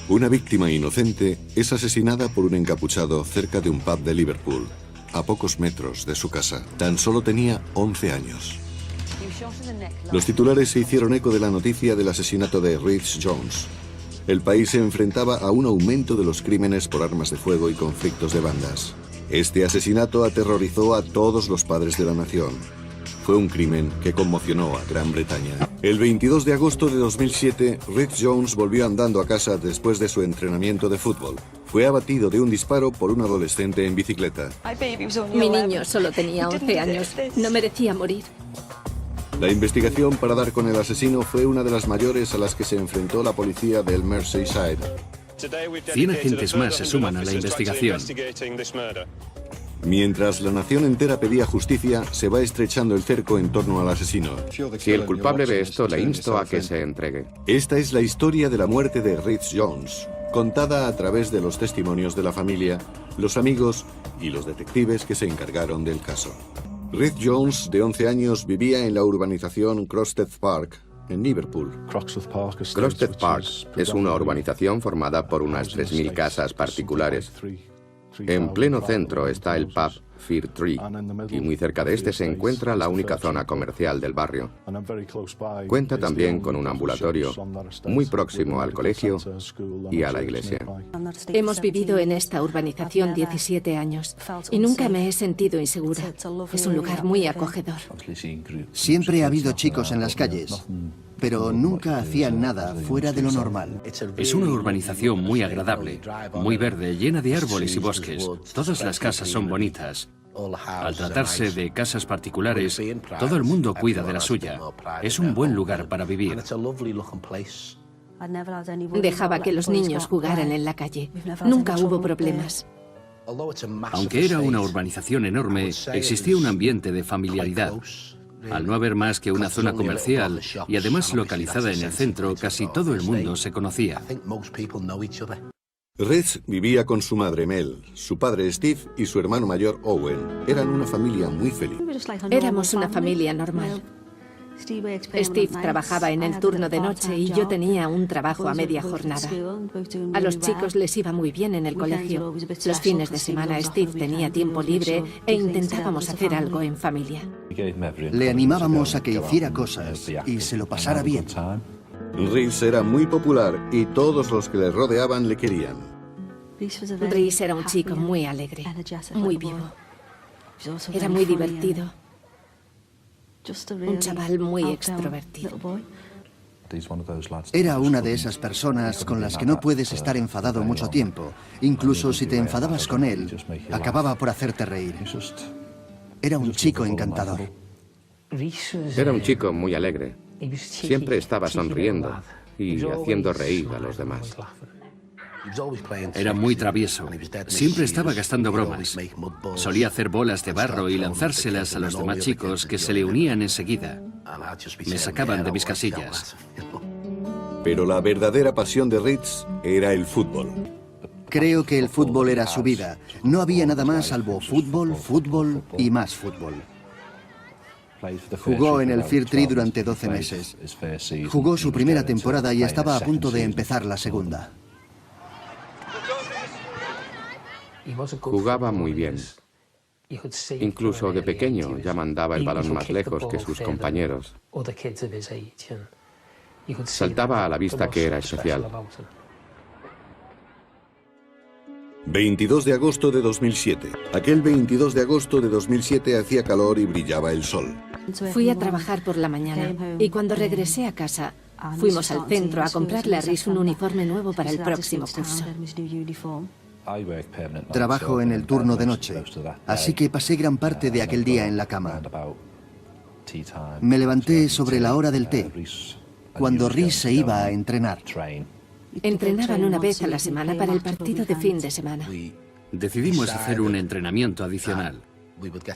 Una víctima inocente es asesinada por un encapuchado cerca de un pub de Liverpool, a pocos metros de su casa. Tan solo tenía 11 años. Los titulares se hicieron eco de la noticia del asesinato de Rhys Jones. El país se enfrentaba a un aumento de los crímenes por armas de fuego y conflictos de bandas. Este asesinato aterrorizó a todos los padres de la nación. Fue un crimen que conmocionó a Gran Bretaña. El 22 de agosto de 2007, Rhys Jones volvió andando a casa después de su entrenamiento de fútbol. Fue abatido de un disparo por un adolescente en bicicleta. Mi niño solo tenía 11 años. No merecía morir. La investigación para dar con el asesino fue una de las mayores a las que se enfrentó la policía del Merseyside. 100 agentes más se suman a la investigación. Mientras la nación entera pedía justicia, se va estrechando el cerco en torno al asesino. Si el culpable ve esto, le insto a que se entregue. Esta es la historia de la muerte de Rhys Jones, contada a través de los testimonios de la familia, los amigos y los detectives que se encargaron del caso. Rhys Jones, de 11 años, vivía en la urbanización Crosted Park, en Liverpool. Crosted Park es una urbanización formada por unas 3.000 casas particulares. En pleno centro está el pub Fir Tree y muy cerca de este se encuentra la única zona comercial del barrio. Cuenta también con un ambulatorio muy próximo al colegio y a la iglesia. Hemos vivido en esta urbanización 17 años y nunca me he sentido insegura. Es un lugar muy acogedor. Siempre ha habido chicos en las calles, pero nunca hacían nada fuera de lo normal. Es una urbanización muy agradable, muy verde, llena de árboles y bosques. Todas las casas son bonitas. Al tratarse de casas particulares, todo el mundo cuida de la suya. Es un buen lugar para vivir. Dejaba que los niños jugaran en la calle. Nunca hubo problemas. Aunque era una urbanización enorme, existía un ambiente de familiaridad. Al no haber más que una zona comercial y además localizada en el centro, casi todo el mundo se conocía. Rhys vivía con su madre Mel, su padre Steve y su hermano mayor Owen. Eran una familia muy feliz. Éramos una familia normal. Steve trabajaba en el turno de noche y yo tenía un trabajo a media jornada. A los chicos les iba muy bien en el colegio. Los fines de semana Steve tenía tiempo libre e intentábamos hacer algo en familia. Le animábamos a que hiciera cosas y se lo pasara bien. Rhys era muy popular y todos los que le rodeaban le querían. Rhys era un chico muy alegre, muy vivo. Era muy divertido. Un chaval muy extrovertido. Era una de esas personas con las que no puedes estar enfadado mucho tiempo. Incluso si te enfadabas con él, acababa por hacerte reír. Era un chico encantador. Era un chico muy alegre. Siempre estaba sonriendo y haciendo reír a los demás. Era muy travieso. Siempre estaba gastando bromas. Solía hacer bolas de barro y lanzárselas a los demás chicos que se le unían enseguida. Me sacaban de mis casillas. Pero la verdadera pasión de Rhys era el fútbol. Creo que el fútbol era su vida. No había nada más salvo fútbol, fútbol y más fútbol. Jugó en el Fir Tree durante 12 meses. Jugó su primera temporada y estaba a punto de empezar la segunda. Jugaba muy bien. Incluso de pequeño ya mandaba el balón más lejos que sus compañeros. Saltaba a la vista que era especial. 22 de agosto de 2007. Aquel 22 de agosto de 2007 hacía calor y brillaba el sol. Fui a trabajar por la mañana y cuando regresé a casa, fuimos al centro a comprarle a Rhys un uniforme nuevo para el próximo curso. Trabajo en el turno de noche, así que pasé gran parte de aquel día en la cama. Me levanté sobre la hora del té, cuando Rhys se iba a entrenar. Entrenaban una vez a la semana para el partido de fin de semana. Decidimos hacer un entrenamiento adicional.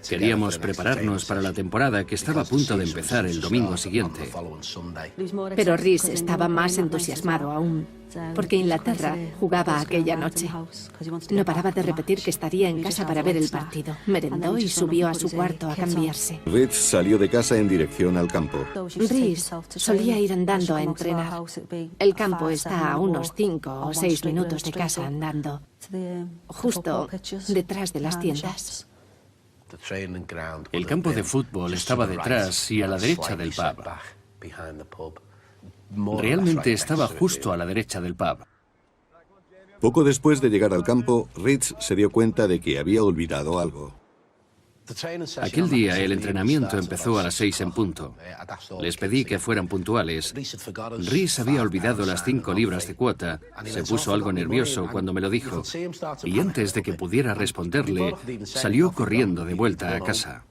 Queríamos prepararnos para la temporada que estaba a punto de empezar el domingo siguiente. Pero Rhys estaba más entusiasmado aún, porque Inglaterra jugaba aquella noche. No paraba de repetir que estaría en casa para ver el partido. Merendó y subió a su cuarto a cambiarse. Rhys salió de casa en dirección al campo. Rhys solía ir andando a entrenar. El campo está a unos 5 o 6 minutos de casa andando, justo detrás de las tiendas. El campo de fútbol estaba detrás y a la derecha del pub. Realmente estaba justo a la derecha del pub. Poco después de llegar al campo, Rhys se dio cuenta de que había olvidado algo. Aquel día el entrenamiento empezó a las 6 en punto. Les pedí que fueran puntuales. Rhys había olvidado las 5 libras de cuota. Se puso algo nervioso cuando me lo dijo. Y antes de que pudiera responderle, salió corriendo de vuelta a casa.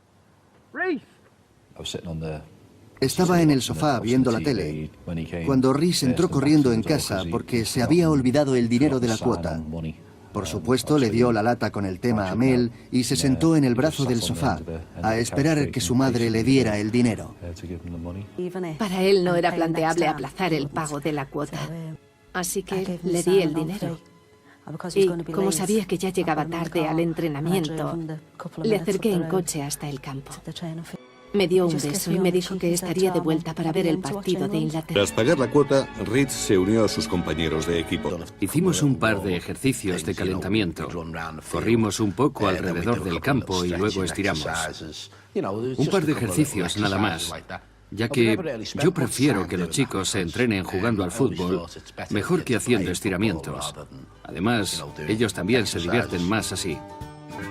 Estaba en el sofá viendo la tele cuando Rhys entró corriendo en casa porque se había olvidado el dinero de la cuota. Por supuesto, le dio la lata con el tema a Mel y se sentó en el brazo del sofá a esperar que su madre le diera el dinero. Para él no era planteable aplazar el pago de la cuota, así que le di el dinero. Y como sabía que ya llegaba tarde al entrenamiento, le acerqué en coche hasta el campo. Me dio un beso y me dijo que estaría de vuelta para ver el partido de Inglaterra. Tras pagar la cuota, Rhys se unió a sus compañeros de equipo. Hicimos un par de ejercicios de calentamiento. Corrimos un poco alrededor del campo y luego estiramos. Un par de ejercicios nada más, ya que yo prefiero que los chicos se entrenen jugando al fútbol mejor que haciendo estiramientos. Además, ellos también se divierten más así.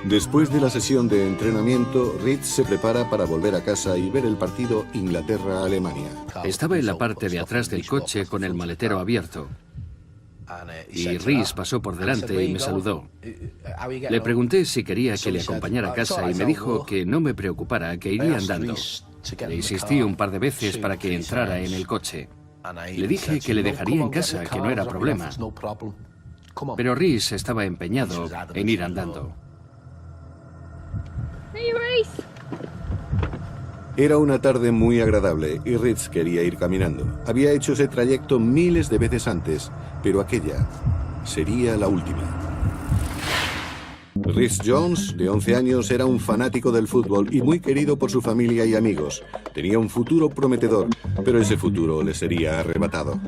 Después de la sesión de entrenamiento, Rhys se prepara para volver a casa y ver el partido Inglaterra-Alemania. Estaba en la parte de atrás del coche con el maletero abierto. Y Rhys pasó por delante y me saludó. Le pregunté si quería que le acompañara a casa y me dijo que no me preocupara, que iría andando. Le insistí un par de veces para que entrara en el coche. Le dije que le dejaría en casa, que no era problema. Pero Rhys estaba empeñado en ir andando. Era una tarde muy agradable y Rhys quería ir caminando. Había hecho ese trayecto miles de veces antes, pero aquella sería la última. Rhys Jones, de 11 años, era un fanático del fútbol y muy querido por su familia y amigos. Tenía un futuro prometedor, pero ese futuro le sería arrebatado.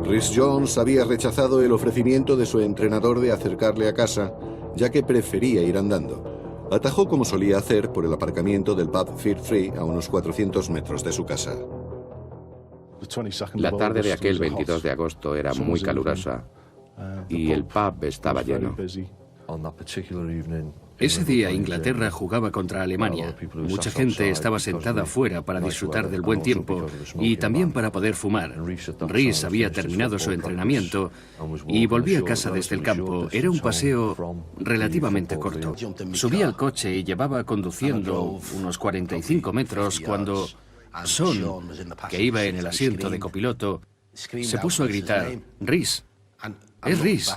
Rhys Jones había rechazado el ofrecimiento de su entrenador de acercarle a casa, ya que prefería ir andando. Atajó como solía hacer por el aparcamiento del pub Fear Free a unos 400 metros de su casa. La tarde de aquel 22 de agosto era muy calurosa y el pub estaba lleno. Ese día Inglaterra jugaba contra Alemania. Mucha gente estaba sentada afuera para disfrutar del buen tiempo y también para poder fumar. Rhys había terminado su entrenamiento y volvía a casa desde el campo. Era un paseo relativamente corto. Subí al coche y llevaba conduciendo unos 45 metros cuando Son, que iba en el asiento de copiloto, se puso a gritar: «Rhys, es Rhys».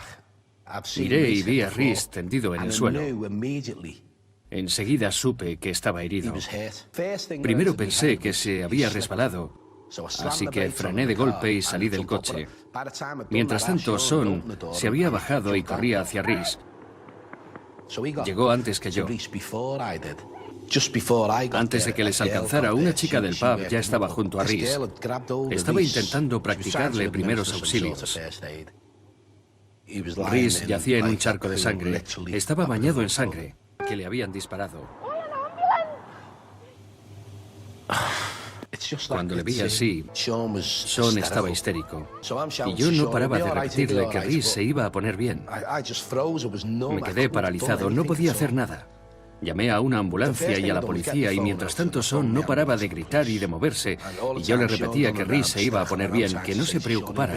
Miré y vi a Rhys tendido en el suelo. Enseguida supe que estaba herido. Primero pensé que se había resbalado, así que frené de golpe y salí del coche. Mientras tanto, Son se había bajado y corría hacia Rhys. Llegó antes que yo. Antes de que les alcanzara, una chica del pub ya estaba junto a Rhys. Estaba intentando practicarle primeros auxilios. Rhys yacía en un charco de sangre. Estaba bañado en sangre, que le habían disparado. Cuando le vi así, Sean estaba histérico. Y yo no paraba de repetirle que Rhys se iba a poner bien. Me quedé paralizado, no podía hacer nada. Llamé a una ambulancia y a la policía y mientras tanto Sean no paraba de gritar y de moverse. Y yo le repetía que Rhys se iba a poner bien, que no se preocupara.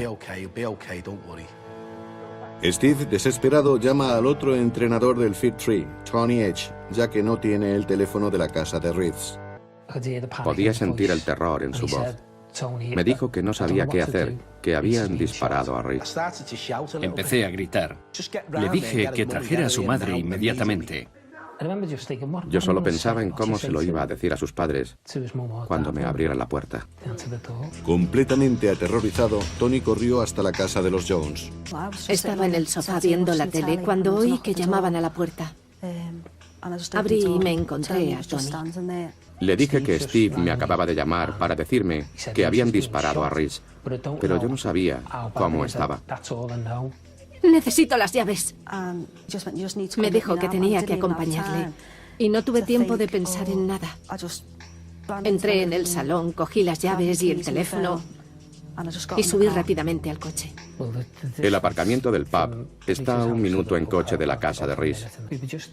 Steve, desesperado, llama al otro entrenador del Fear Tree, Tony Edge, ya que no tiene el teléfono de la casa de Rhys. Podía sentir el terror en su voz. Me dijo que no sabía qué hacer, que habían disparado a Rhys. Empecé a gritar. Le dije que trajera a su madre inmediatamente. Yo solo pensaba en cómo se lo iba a decir a sus padres cuando me abrieran la puerta. Completamente aterrorizado, Tony corrió hasta la casa de los Jones. Estaba en el sofá viendo la tele cuando oí que llamaban a la puerta. Abrí y me encontré a Tony. Le dije que Steve me acababa de llamar para decirme que habían disparado a Rhys, pero yo no sabía cómo estaba. Necesito las llaves. Me dijo que tenía que acompañarle y no tuve tiempo de pensar en nada. Entré en el salón, cogí las llaves y el teléfono y subí rápidamente al coche. El aparcamiento del pub está a 1 minuto en coche de la casa de Rhys.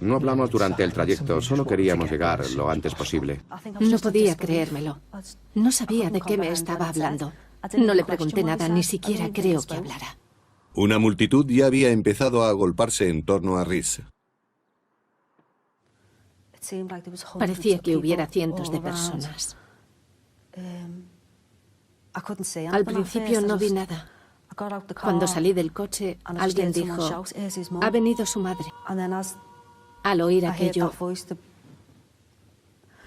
No hablamos durante el trayecto, solo queríamos llegar lo antes posible. No podía creérmelo. No sabía de qué me estaba hablando. No le pregunté nada, ni siquiera creo que hablara. Una multitud ya había empezado a agolparse en torno a Rhys. Parecía que hubiera cientos de personas. Al principio no vi nada. Cuando salí del coche, alguien dijo, "Ha venido su madre". Al oír aquello,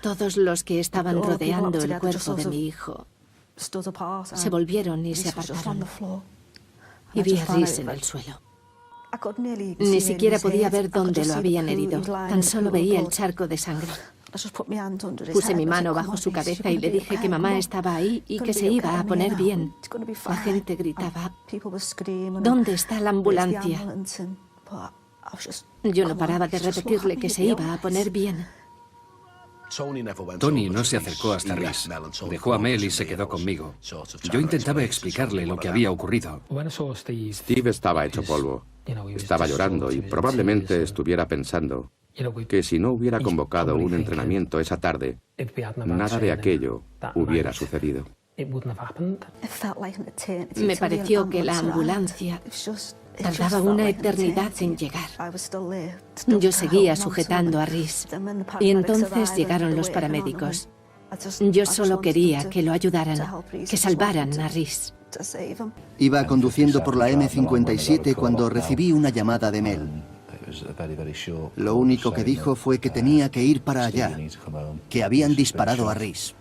todos los que estaban rodeando el cuerpo de mi hijo se volvieron y se apartaron. Y vi a Rhys en el suelo. Ni siquiera podía ver dónde lo habían herido. Tan solo veía el charco de sangre. Puse mi mano bajo su cabeza y le dije que mamá estaba ahí y que se iba a poner bien. La gente gritaba, ¿dónde está la ambulancia? Yo no paraba de repetirle que se iba a poner bien. Tony no se acercó hasta Rhys. Dejó a Mel y se quedó conmigo. Yo intentaba explicarle lo que había ocurrido. Steve estaba hecho polvo. Estaba llorando y probablemente estuviera pensando que si no hubiera convocado un entrenamiento esa tarde, nada de aquello hubiera sucedido. Me pareció que la ambulancia tardaba una eternidad en llegar. Yo seguía sujetando a Rhys y entonces llegaron los paramédicos. Yo solo quería que lo ayudaran, que salvaran a Rhys. Iba conduciendo por la M57 cuando recibí una llamada de Mel. Lo único que dijo fue que tenía que ir para allá, que habían disparado a Rhys.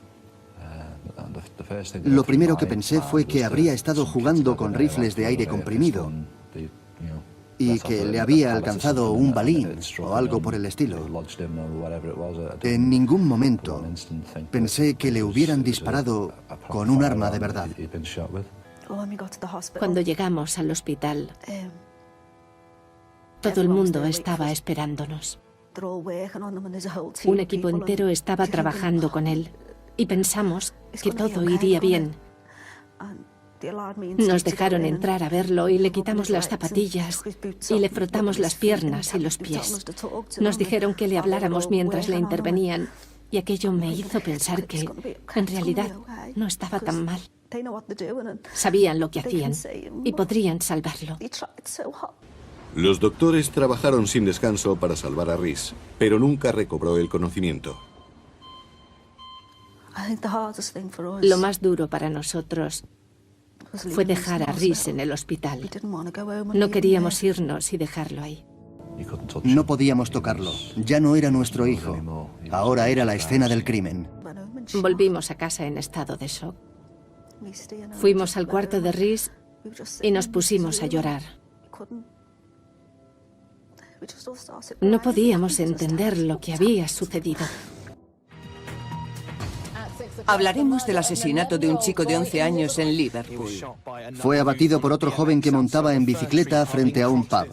Lo primero que pensé fue que habría estado jugando con rifles de aire comprimido y que le había alcanzado un balín o algo por el estilo. En ningún momento pensé que le hubieran disparado con un arma de verdad. Cuando llegamos al hospital, todo el mundo estaba esperándonos. Un equipo entero estaba trabajando con él y pensamos que todo iría bien. Nos dejaron entrar a verlo y le quitamos las zapatillas y le frotamos las piernas y los pies. Nos dijeron que le habláramos mientras le intervenían y aquello me hizo pensar que, en realidad, no estaba tan mal. Sabían lo que hacían y podrían salvarlo. Los doctores trabajaron sin descanso para salvar a Rhys, pero nunca recobró el conocimiento. Lo más duro para nosotros fue dejar a Rhys en el hospital. No queríamos irnos y dejarlo ahí. No podíamos tocarlo. Ya no era nuestro hijo. Ahora era la escena del crimen. Volvimos a casa en estado de shock. Fuimos al cuarto de Rhys y nos pusimos a llorar. No podíamos entender lo que había sucedido. Hablaremos del asesinato de un chico de 11 años en Liverpool. Fue abatido por otro joven que montaba en bicicleta frente a un pub.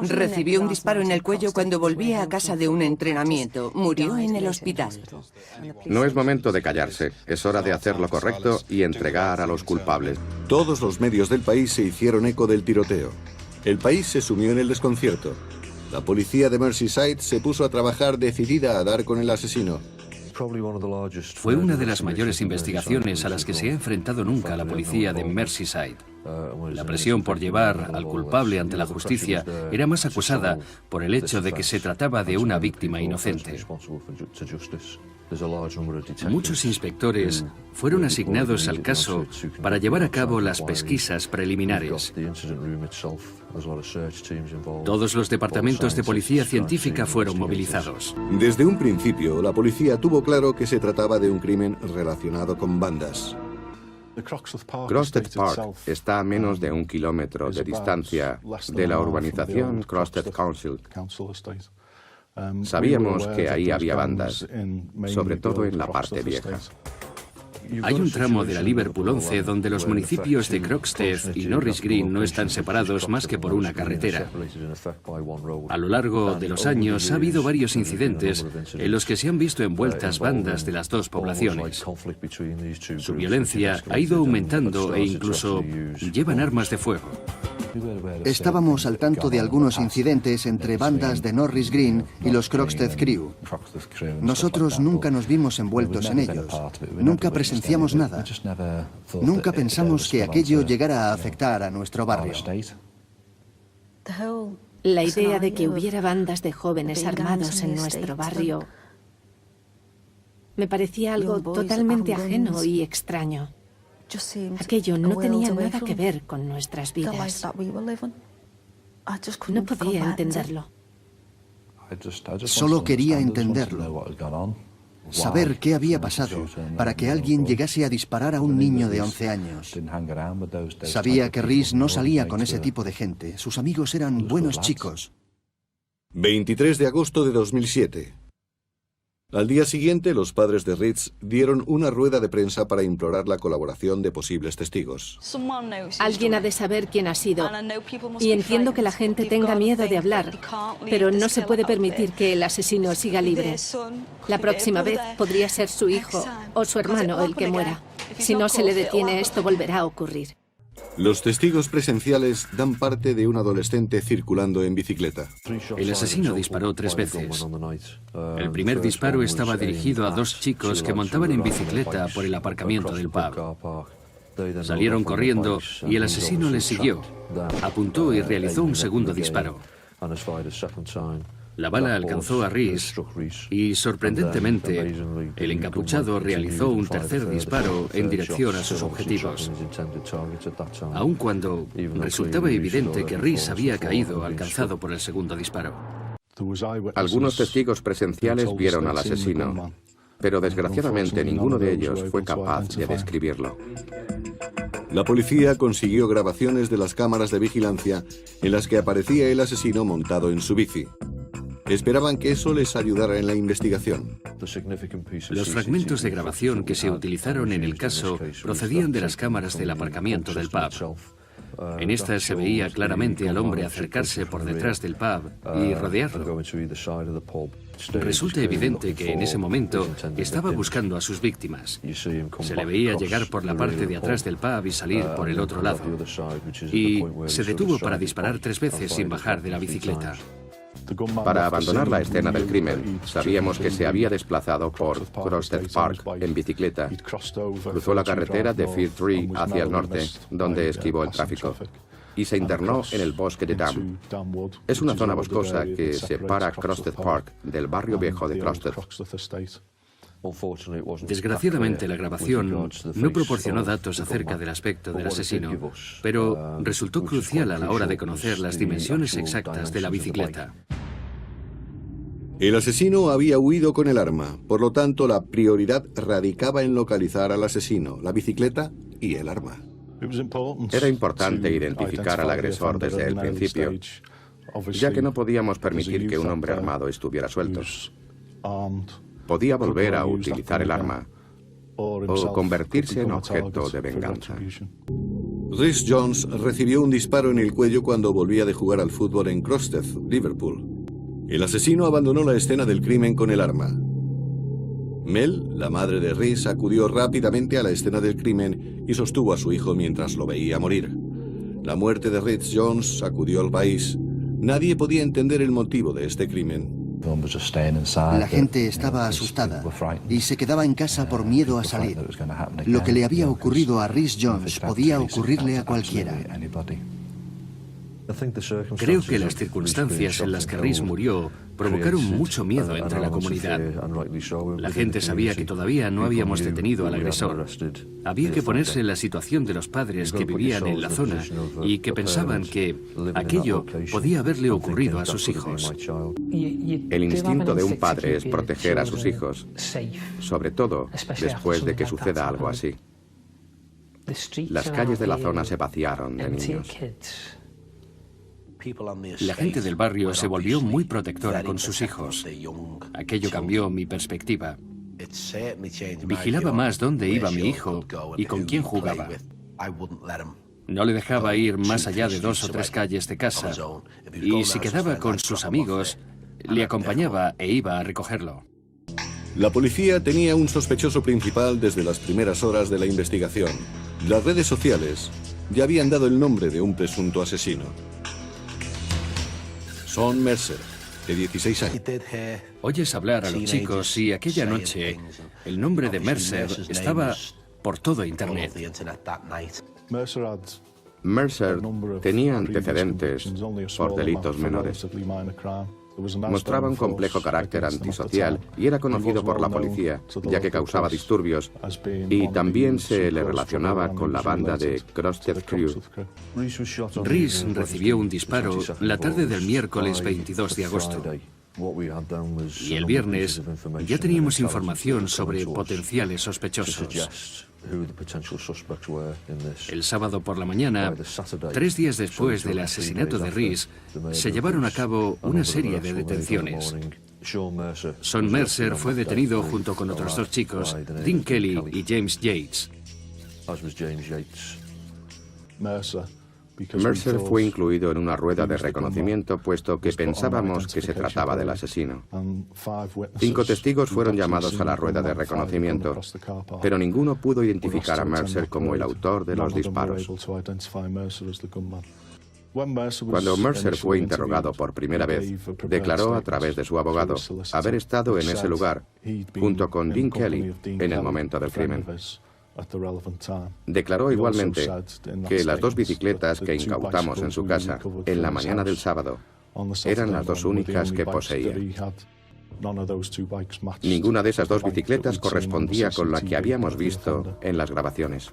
Recibió un disparo en el cuello cuando volvía a casa de un entrenamiento. Murió en el hospital. No es momento de callarse. Es hora de hacer lo correcto y entregar a los culpables. Todos los medios del país se hicieron eco del tiroteo. El país se sumió en el desconcierto. La policía de Merseyside se puso a trabajar decidida a dar con el asesino. Fue una de las mayores investigaciones a las que se ha enfrentado nunca la policía de Merseyside. La presión por llevar al culpable ante la justicia era más acusada por el hecho de que se trataba de una víctima inocente. Muchos inspectores fueron asignados al caso para llevar a cabo las pesquisas preliminares. Todos los departamentos de policía científica fueron movilizados. Desde un principio, la policía tuvo claro que se trataba de un crimen relacionado con bandas. Crosted Park está a menos de 1 kilómetro de distancia de la urbanización Crosted Council. Sabíamos que ahí había bandas, sobre todo en la parte vieja. Hay un tramo de la Liverpool 11 donde los municipios de Croxteth y Norris Green no están separados más que por una carretera. A lo largo de los años ha habido varios incidentes en los que se han visto envueltas bandas de las dos poblaciones. Su violencia ha ido aumentando e incluso llevan armas de fuego. Estábamos al tanto de algunos incidentes entre bandas de Norris Green y los Croxteth Crew. Nosotros nunca nos vimos envueltos en ellos. Nunca presenciamos nada. Nunca pensamos que aquello llegara a afectar a nuestro barrio. La idea de que hubiera bandas de jóvenes armados en nuestro barrio me parecía algo totalmente ajeno y extraño. Aquello no tenía nada que ver con nuestras vidas. No podía entenderlo. Solo quería entenderlo. Saber qué había pasado para que alguien llegase a disparar a un niño de 11 años. Sabía que Rhys no salía con ese tipo de gente. Sus amigos eran buenos chicos. 23 de agosto de 2007. Al día siguiente, los padres de Rhys dieron una rueda de prensa para implorar la colaboración de posibles testigos. Alguien ha de saber quién ha sido. Y entiendo que la gente tenga miedo de hablar, pero no se puede permitir que el asesino siga libre. La próxima vez podría ser su hijo o su hermano el que muera. Si no se le detiene, esto volverá a ocurrir. Los testigos presenciales dan parte de un adolescente circulando en bicicleta. El asesino disparó 3 veces. El primer disparo estaba dirigido a 2 chicos que montaban en bicicleta por el aparcamiento del pub. Salieron corriendo y el asesino les siguió. Apuntó y realizó un segundo disparo. La bala alcanzó a Rhys y, sorprendentemente, el encapuchado realizó un tercer disparo en dirección a sus objetivos. Aun cuando resultaba evidente que Rhys había caído alcanzado por el segundo disparo. Algunos testigos presenciales vieron al asesino, pero desgraciadamente ninguno de ellos fue capaz de describirlo. La policía consiguió grabaciones de las cámaras de vigilancia en las que aparecía el asesino montado en su bici. Esperaban que eso les ayudara en la investigación. Los fragmentos de grabación que se utilizaron en el caso procedían de las cámaras del aparcamiento del pub. En estas se veía claramente al hombre acercarse por detrás del pub y rodearlo. Resulta evidente que en ese momento estaba buscando a sus víctimas. Se le veía llegar por la parte de atrás del pub y salir por el otro lado. Y se detuvo para disparar 3 veces sin bajar de la bicicleta. Para abandonar la escena del crimen, sabíamos que se había desplazado por Crosted Park en bicicleta. Cruzó la carretera de Fir Tree hacia el norte, donde esquivó el tráfico, y se internó en el bosque de Dam. Es una zona boscosa que separa Crosted Park del barrio viejo de Crosted. Desgraciadamente, la grabación no proporcionó datos acerca del aspecto del asesino, pero resultó crucial a la hora de conocer las dimensiones exactas de la bicicleta. El asesino había huido con el arma, por lo tanto la prioridad radicaba en localizar al asesino, la bicicleta y el arma. Era importante identificar al agresor desde el principio, ya que no podíamos permitir que un hombre armado estuviera suelto. Podía volver a utilizar el arma o convertirse en objeto de venganza. Rhys Jones recibió un disparo en el cuello cuando volvía de jugar al fútbol en Crosted, Liverpool. El asesino abandonó la escena del crimen con el arma. Mel, la madre de Rhys, acudió rápidamente a la escena del crimen y sostuvo a su hijo mientras lo veía morir. La muerte de Rhys Jones sacudió al país. Nadie podía entender el motivo de este crimen. La gente estaba asustada y se quedaba en casa por miedo a salir. Lo que le había ocurrido a Rhys Jones podía ocurrirle a cualquiera. Creo que las circunstancias en las que Reese murió provocaron mucho miedo entre la comunidad. La gente sabía que todavía no habíamos detenido al agresor. Había que ponerse en la situación de los padres que vivían en la zona y que pensaban que aquello podía haberle ocurrido a sus hijos. El instinto de un padre es proteger a sus hijos, sobre todo después de que suceda algo así. Las calles de la zona se vaciaron de niños. La gente del barrio se volvió muy protectora con sus hijos. Aquello cambió mi perspectiva. Vigilaba más dónde iba mi hijo y con quién jugaba. No le dejaba ir más allá de 2 o 3 calles de casa. Y si quedaba con sus amigos, le acompañaba e iba a recogerlo. La policía tenía un sospechoso principal desde las primeras horas de la investigación. Las redes sociales ya habían dado el nombre de un presunto asesino. Shawn Mercer, de 16 años. Oyes hablar a los chicos y aquella noche el nombre de Mercer estaba por todo Internet. Mercer tenía antecedentes por delitos menores. Mostraba un complejo carácter antisocial y era conocido por la policía, ya que causaba disturbios, y también se le relacionaba con la banda de Crusted Crew. Reese recibió un disparo la tarde del miércoles 22 de agosto. Y el viernes ya teníamos información sobre potenciales sospechosos. El sábado por la mañana, 3 días después del asesinato de Reese, se llevaron a cabo una serie de detenciones. Shawn Mercer fue detenido junto con otros 2 chicos, Dean Kelly y James Yates. Mercer fue incluido en una rueda de reconocimiento puesto que pensábamos que se trataba del asesino. 5 testigos fueron llamados a la rueda de reconocimiento, pero ninguno pudo identificar a Mercer como el autor de los disparos. Cuando Mercer fue interrogado por primera vez, declaró a través de su abogado haber estado en ese lugar, junto con Dean Kelly, en el momento del crimen. Declaró igualmente que las 2 bicicletas que incautamos en su casa en la mañana del sábado eran las 2 únicas que poseía. Ninguna de esas 2 bicicletas correspondía con la que habíamos visto en las grabaciones.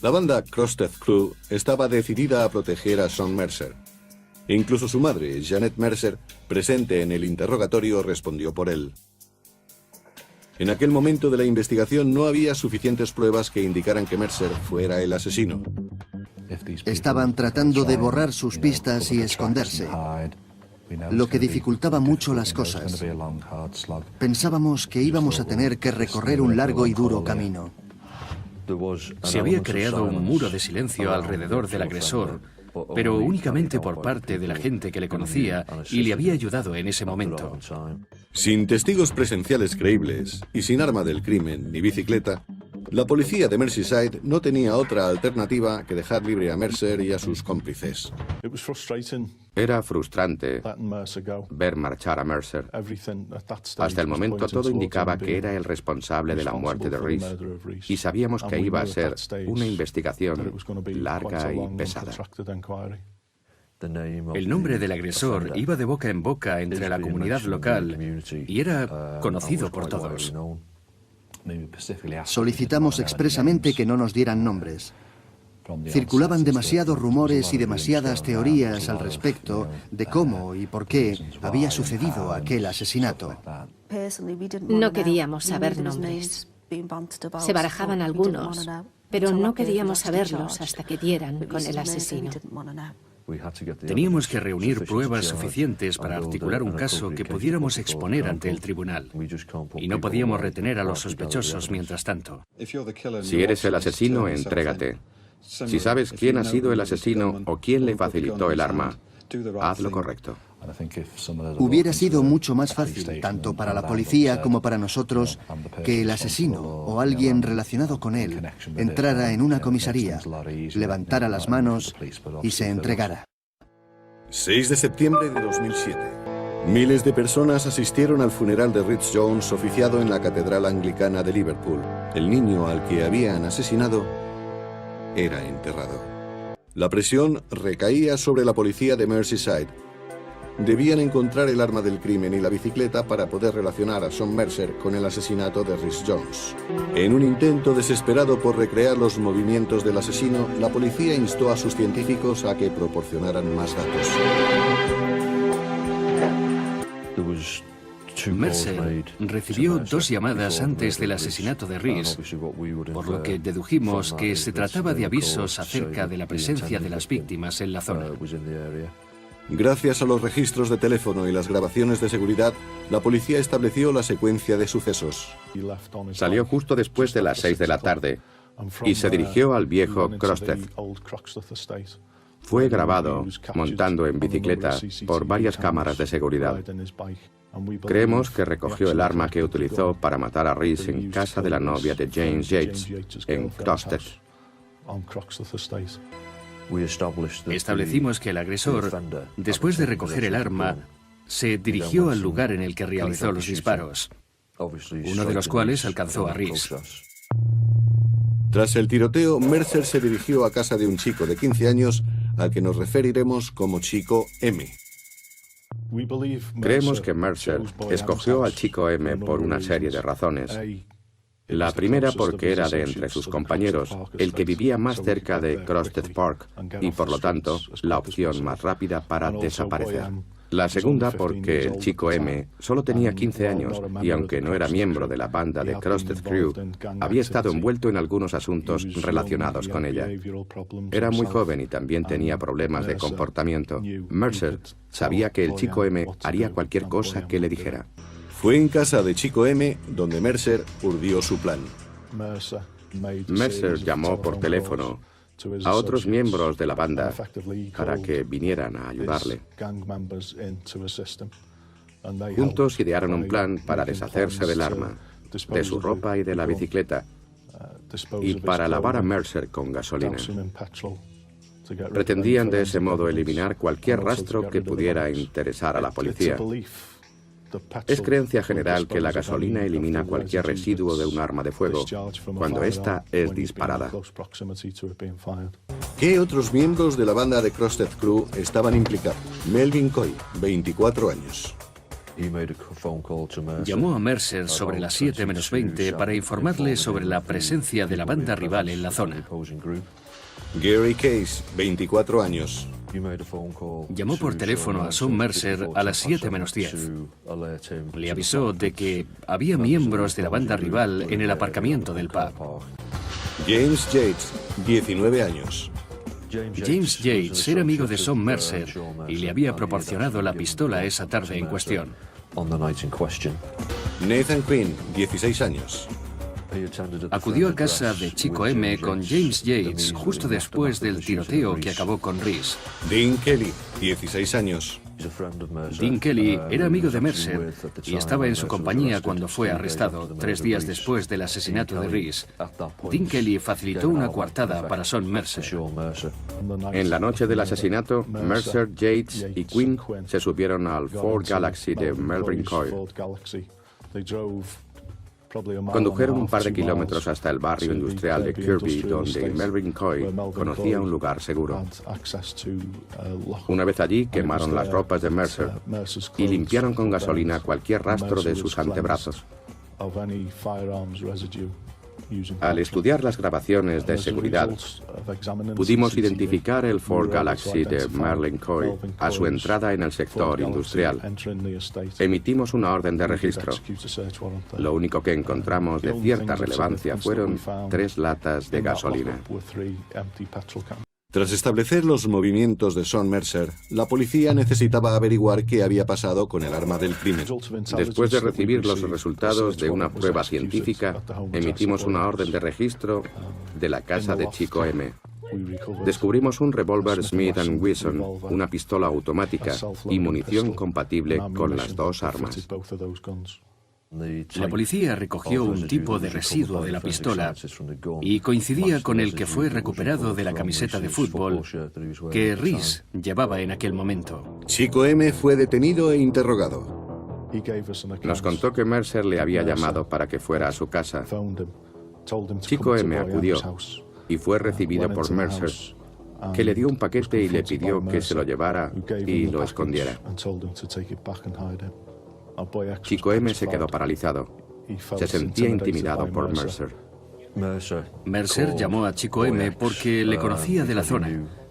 La banda Crusted Crew estaba decidida a proteger a Shawn Mercer. Incluso su madre, Janet Mercer, presente en el interrogatorio, respondió por él. En aquel momento de la investigación no había suficientes pruebas que indicaran que Mercer fuera el asesino. Estaban tratando de borrar sus pistas y esconderse, lo que dificultaba mucho las cosas. Pensábamos que íbamos a tener que recorrer un largo y duro camino. Se había creado un muro de silencio alrededor del agresor, pero únicamente por parte de la gente que le conocía y le había ayudado en ese momento. Sin testigos presenciales creíbles y sin arma del crimen ni bicicleta, la policía de Merseyside no tenía otra alternativa que dejar libre a Mercer y a sus cómplices. Era frustrante ver marchar a Mercer. Hasta el momento todo indicaba que era el responsable de la muerte de Reese, y sabíamos que iba a ser una investigación larga y pesada. El nombre del agresor iba de boca en boca entre la comunidad local y era conocido por todos. Solicitamos expresamente que no nos dieran nombres. Circulaban demasiados rumores y demasiadas teorías al respecto de cómo y por qué había sucedido aquel asesinato. No queríamos saber nombres. Se barajaban algunos, pero no queríamos saberlos hasta que dieran con el asesino. Teníamos que reunir pruebas suficientes para articular un caso que pudiéramos exponer ante el tribunal. Y no podíamos retener a los sospechosos mientras tanto. Si eres el asesino, entrégate. Si sabes quién ha sido el asesino o quién le facilitó el arma, haz lo correcto. Hubiera sido mucho más fácil, tanto para la policía como para nosotros, que el asesino o alguien relacionado con él entrara en una comisaría, levantara las manos y se entregara. 6 de septiembre de 2007. Miles de personas asistieron al funeral de Rich Jones oficiado en la Catedral Anglicana de Liverpool. El niño al que habían asesinado era enterrado. La presión recaía sobre la policía de Merseyside. Debían encontrar el arma del crimen y la bicicleta para poder relacionar a Sean Mercer con el asesinato de Rhys Jones. En un intento desesperado por recrear los movimientos del asesino, la policía instó a sus científicos a que proporcionaran más datos. Mercer recibió 2 llamadas antes del asesinato de Rhys, por lo que dedujimos que se trataba de avisos acerca de la presencia de las víctimas en la zona. Gracias a los registros de teléfono y las grabaciones de seguridad, la policía estableció la secuencia de sucesos. Salió justo después de las 6 de la tarde y se dirigió al viejo Crosted. Fue grabado montando en bicicleta por varias cámaras de seguridad. Creemos que recogió el arma que utilizó para matar a Rhys en casa de la novia de James Yates, en Crosted. Establecimos que el agresor, después de recoger el arma, se dirigió al lugar en el que realizó los disparos, uno de los cuales alcanzó a Rhys. Tras el tiroteo, Mercer se dirigió a casa de un chico de 15 años al que nos referiremos como Chico M. Creemos que Mercer escogió al chico M por una serie de razones. La primera porque era de entre sus compañeros el que vivía más cerca de Crosted Park y por lo tanto la opción más rápida para desaparecer. La segunda porque el chico M solo tenía 15 años y aunque no era miembro de la banda de Crosted Crew, había estado envuelto en algunos asuntos relacionados con ella. Era muy joven y también tenía problemas de comportamiento. Mercer sabía que el chico M haría cualquier cosa que le dijera. Fue en casa de Chico M donde Mercer urdió su plan. Mercer llamó por teléfono a otros miembros de la banda para que vinieran a ayudarle. Juntos idearon un plan para deshacerse del arma, de su ropa y de la bicicleta, y para lavar a Mercer con gasolina. Pretendían de ese modo eliminar cualquier rastro que pudiera interesar a la policía. Es creencia general que la gasolina elimina cualquier residuo de un arma de fuego cuando ésta es disparada. ¿Qué otros miembros de la banda de Crosted Crew estaban implicados? Melvin Coy, 24 años. Llamó a Mercer sobre las 7 menos 20 para informarle sobre la presencia de la banda rival en la zona. Gary Case, 24 años. Llamó por teléfono a Sean Mercer a las 7 menos 10. Le avisó de que había miembros de la banda rival en el aparcamiento del pub. James Yates, 19 años. James Yates era amigo de Sean Mercer y le había proporcionado la pistola esa tarde en cuestión. Nathan Quinn, 16 años. Acudió a casa de Chico M con James Yates justo después del tiroteo que acabó con Rhys. Dean Kelly, 16 años. Dean Kelly era amigo de Mercer y estaba en su compañía cuando fue arrestado, 3 días después del asesinato de Rhys. Dean Kelly facilitó una coartada para Sean Mercer. En la noche del asesinato, Mercer, Yates y Quinn se subieron al Ford Galaxy de Melvin Coy. Condujeron un par de kilómetros hasta el barrio industrial de Kirby, donde Melvin Coy conocía un lugar seguro. Una vez allí, quemaron las ropas de Mercer y limpiaron con gasolina cualquier rastro de sus antebrazos. Al estudiar las grabaciones de seguridad, pudimos identificar el Ford Galaxy de Melvin Coy a su entrada en el sector industrial. Emitimos una orden de registro. Lo único que encontramos de cierta relevancia fueron 3 latas de gasolina. Tras establecer los movimientos de Sean Mercer, la policía necesitaba averiguar qué había pasado con el arma del crimen. Después de recibir los resultados de una prueba científica, emitimos una orden de registro de la casa de Chico M. Descubrimos un revólver Smith & Wesson, una pistola automática y munición compatible con las 2 armas. La policía recogió un tipo de residuo de la pistola y coincidía con el que fue recuperado de la camiseta de fútbol que Rhys llevaba en aquel momento. Chico M fue detenido e interrogado. Nos contó que Mercer le había llamado para que fuera a su casa. Chico M acudió y fue recibido por Mercer, que le dio un paquete y le pidió que se lo llevara y lo escondiera. Chico M se quedó paralizado. Se sentía intimidado por Mercer. Mercer llamó a Chico M porque le conocía de la zona,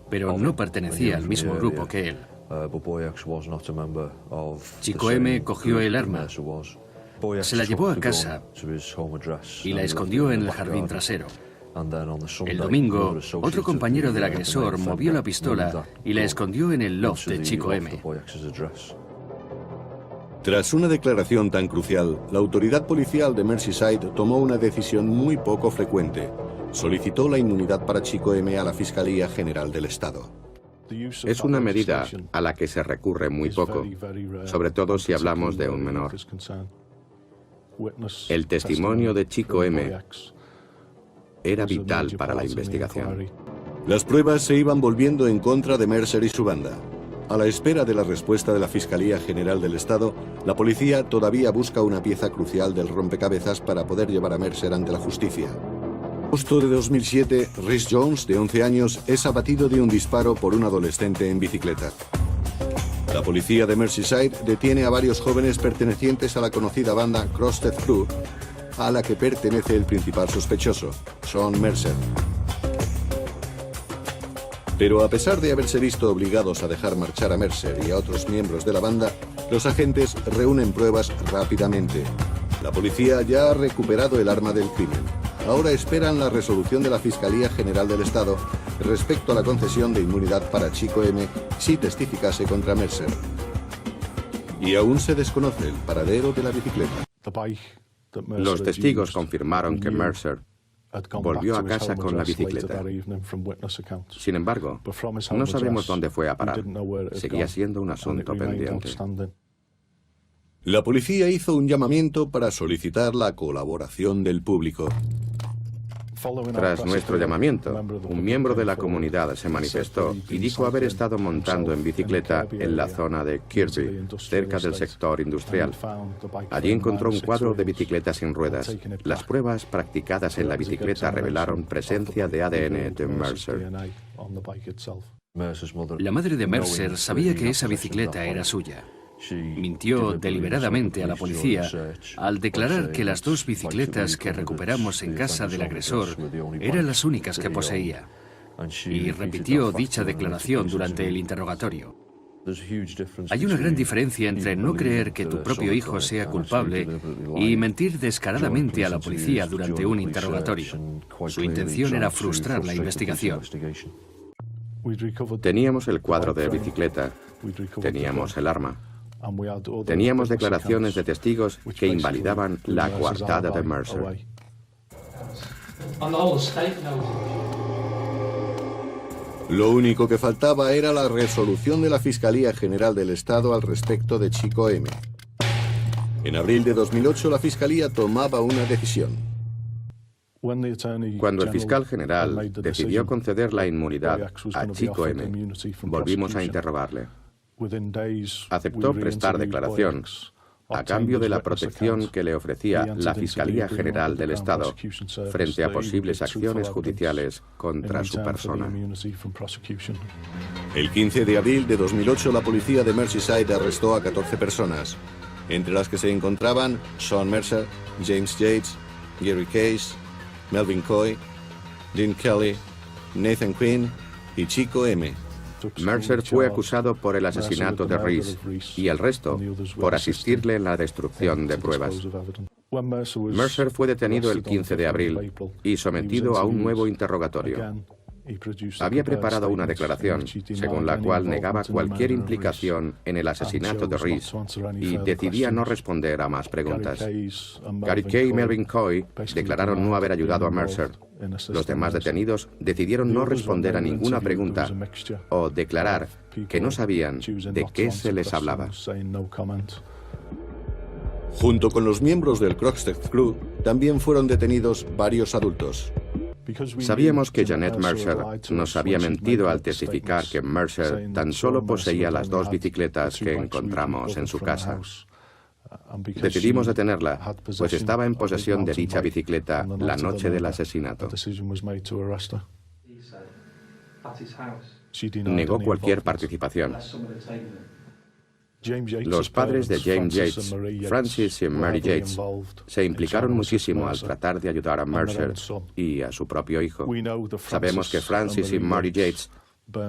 pero no pertenecía al mismo grupo que él. Chico M cogió el arma, se la llevó a casa y la escondió en el jardín trasero. El domingo, otro compañero del agresor movió la pistola y la escondió en el loft de Chico M. Tras una declaración tan crucial, la autoridad policial de Merseyside tomó una decisión muy poco frecuente. Solicitó la inmunidad para Chico M a la Fiscalía General del Estado. Es una medida a la que se recurre muy poco, sobre todo si hablamos de un menor. El testimonio de Chico M era vital para la investigación. Las pruebas se iban volviendo en contra de Mercer y su banda. A la espera de la respuesta de la Fiscalía General del Estado, la policía todavía busca una pieza crucial del rompecabezas para poder llevar a Mercer ante la justicia. En agosto de 2007, Rhys Jones, de 11 años, es abatido de un disparo por un adolescente en bicicleta. La policía de Merseyside detiene a varios jóvenes pertenecientes a la conocida banda Crosted Crew, a la que pertenece el principal sospechoso, Sean Mercer. Pero a pesar de haberse visto obligados a dejar marchar a Mercer y a otros miembros de la banda, los agentes reúnen pruebas rápidamente. La policía ya ha recuperado el arma del crimen. Ahora esperan la resolución de la Fiscalía General del Estado respecto a la concesión de inmunidad para Chico M si testificase contra Mercer. Y aún se desconoce el paradero de la bicicleta. Los testigos confirmaron que Mercer volvió a casa con la bicicleta. Sin embargo, no sabemos dónde fue a parar. Seguía siendo un asunto pendiente. La policía hizo un llamamiento para solicitar la colaboración del público. Tras nuestro llamamiento, un miembro de la comunidad se manifestó y dijo haber estado montando en bicicleta en la zona de Kirby, cerca del sector industrial. Allí encontró un cuadro de bicicleta sin ruedas. Las pruebas practicadas en la bicicleta revelaron presencia de ADN de Mercer. La madre de Mercer sabía que esa bicicleta era suya. Mintió deliberadamente a la policía al declarar que las dos bicicletas que recuperamos en casa del agresor eran las únicas que poseía. Y repitió dicha declaración durante el interrogatorio. Hay una gran diferencia entre no creer que tu propio hijo sea culpable y mentir descaradamente a la policía durante un interrogatorio. Su intención era frustrar la investigación. Teníamos el cuadro de bicicleta, teníamos el arma. Teníamos declaraciones de testigos que invalidaban la coartada de Mercer. Lo único que faltaba era la resolución de la Fiscalía General del Estado al respecto de Chico M. En abril de 2008, la Fiscalía tomaba una decisión. Cuando el fiscal general decidió conceder la inmunidad a Chico M, volvimos a interrogarle. Aceptó prestar declaración a cambio de la protección que le ofrecía la Fiscalía General del Estado frente a posibles acciones judiciales contra su persona. El 15 de abril de 2008, la policía de Merseyside arrestó a 14 personas, entre las que se encontraban Sean Mercer, James Yates, Gary Case, Melvin Coy, Dean Kelly, Nathan Quinn y Chico M. Mercer fue acusado por el asesinato de Rhys y el resto por asistirle en la destrucción de pruebas. Mercer fue detenido el 15 de abril y sometido a un nuevo interrogatorio. Había preparado una declaración, según la cual negaba cualquier implicación en el asesinato de Rhys y decidía no responder a más preguntas. Gary Kay y Melvin Coy declararon no haber ayudado a Mercer. Los demás detenidos decidieron no responder a ninguna pregunta o declarar que no sabían de qué se les hablaba. Junto con los miembros del Crosted Crew, también fueron detenidos varios adultos. Sabíamos que Janet Mercer nos había mentido al testificar que Mercer tan solo poseía las dos bicicletas que encontramos en su casa. Decidimos detenerla, pues estaba en posesión de dicha bicicleta la noche del asesinato. Negó cualquier participación. Los padres de James Yates, Francis y Mary Yates, se implicaron muchísimo al tratar de ayudar a Mercer y a su propio hijo. Sabemos que Francis y Mary Yates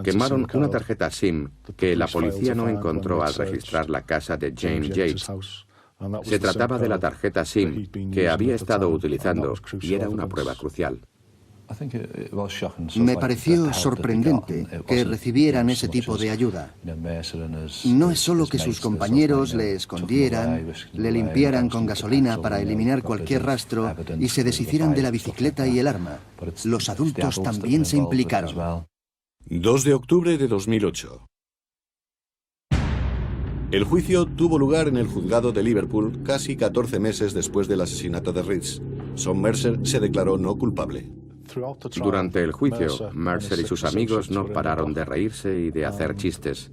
quemaron una tarjeta SIM que la policía no encontró al registrar la casa de James Yates. Se trataba de la tarjeta SIM que había estado utilizando y era una prueba crucial. Me pareció sorprendente que recibieran ese tipo de ayuda. No es solo que sus compañeros le escondieran, le limpiaran con gasolina para eliminar cualquier rastro y se deshicieran de la bicicleta y el arma. Los adultos también se implicaron. 2 de octubre de 2008. El juicio tuvo lugar en el juzgado de Liverpool casi 14 meses después del asesinato de Rees. Son Mercer se declaró no culpable. Durante el juicio, Mercer y sus amigos no pararon de reírse y de hacer chistes.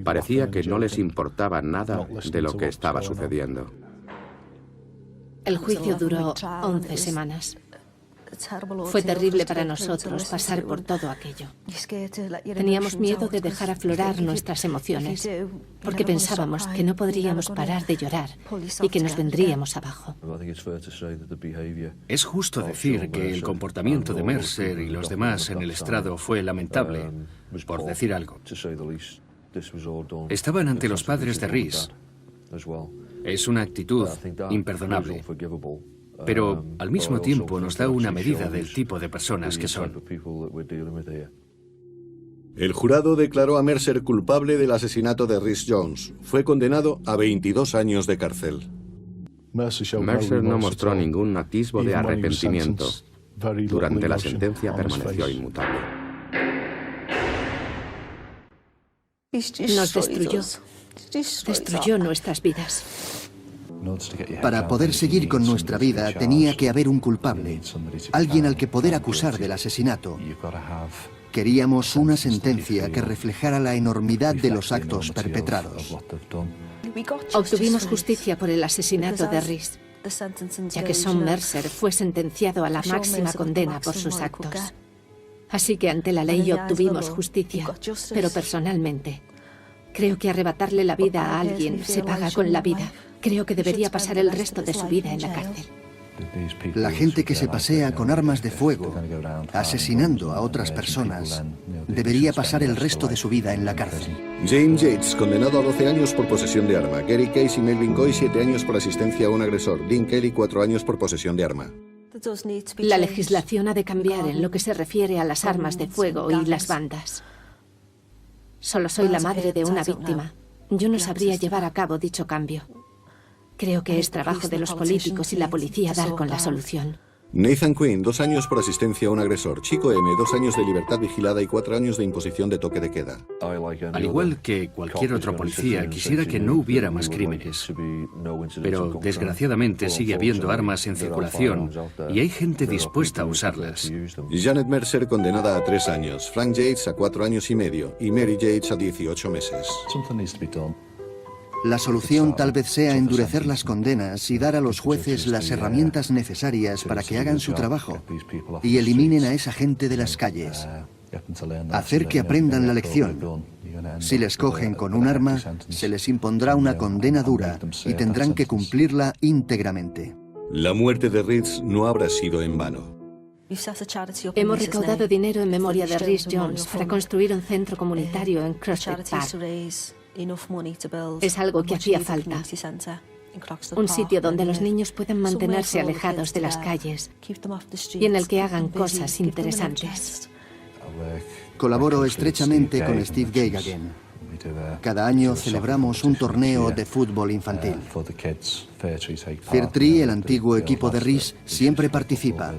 Parecía que no les importaba nada de lo que estaba sucediendo. El juicio duró 11 semanas. Fue terrible para nosotros pasar por todo aquello. Teníamos miedo de dejar aflorar nuestras emociones, porque pensábamos que no podríamos parar de llorar y que nos vendríamos abajo. Es justo decir que el comportamiento de Mercer y los demás en el estrado fue lamentable, por decir algo. Estaban ante los padres de Rees. Es una actitud imperdonable. Pero al mismo tiempo nos da una medida del tipo de personas que son. El jurado declaró a Mercer culpable del asesinato de Rees Jones. Fue condenado a 22 años de cárcel. Mercer no mostró ningún atisbo de arrepentimiento. Durante la sentencia permaneció inmutable. Nos destruyó. Destruyó nuestras vidas. Para poder seguir con nuestra vida tenía que haber un culpable, alguien al que poder acusar del asesinato. Queríamos una sentencia que reflejara la enormidad de los actos perpetrados. Obtuvimos justicia por el asesinato de Rees, ya que Son Mercer fue sentenciado a la máxima condena por sus actos. Así que ante la ley obtuvimos justicia, pero personalmente creo que arrebatarle la vida a alguien se paga con la vida. Creo que debería pasar el resto de su vida en la cárcel. La gente que se pasea con armas de fuego, asesinando a otras personas, debería pasar el resto de su vida en la cárcel. James Yates, condenado a 12 años por posesión de arma. Gary Case y Melvin Goy, 7 años por asistencia a un agresor. Dean Kelly, 4 años por posesión de arma. La legislación ha de cambiar en lo que se refiere a las armas de fuego y las bandas. Solo soy la madre de una víctima. Yo no sabría llevar a cabo dicho cambio. Creo que es trabajo de los políticos y la policía dar con la solución. Nathan Quinn, 2 años por asistencia a un agresor. Chico M, 2 años de libertad vigilada y 4 años de imposición de toque de queda. Al igual que cualquier otro policía, quisiera que no hubiera más crímenes. Pero desgraciadamente sigue habiendo armas en circulación y hay gente dispuesta a usarlas. Janet Mercer, condenada a 3 años. Frank Yates a 4 años y medio. Y Mary Yates a 18 meses. La solución tal vez sea endurecer las condenas y dar a los jueces las herramientas necesarias para que hagan su trabajo y eliminen a esa gente de las calles. Hacer que aprendan la lección. Si les cogen con un arma, se les impondrá una condena dura y tendrán que cumplirla íntegramente. La muerte de Rees no habrá sido en vano. Hemos recaudado dinero en memoria de Rees Jones para construir un centro comunitario en Crosted Park. Es algo que hacía falta. Un sitio donde los niños puedan mantenerse alejados de las calles y en el que hagan cosas interesantes. Colaboro estrechamente con Steve Geigagen. Cada año celebramos un torneo de fútbol infantil. Fair Tree, el antiguo equipo de Rees, siempre participa.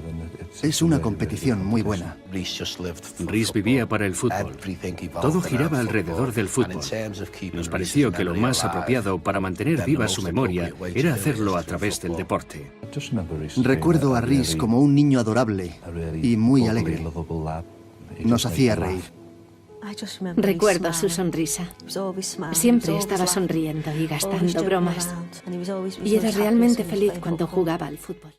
Es una competición muy buena. Rees vivía para el fútbol. Todo giraba alrededor del fútbol. Nos pareció que lo más apropiado para mantener viva su memoria era hacerlo a través del deporte. Recuerdo a Rees como un niño adorable y muy alegre. Nos hacía reír. Recuerdo su sonrisa. Siempre estaba sonriendo y gastando bromas. Y era realmente feliz cuando jugaba al fútbol.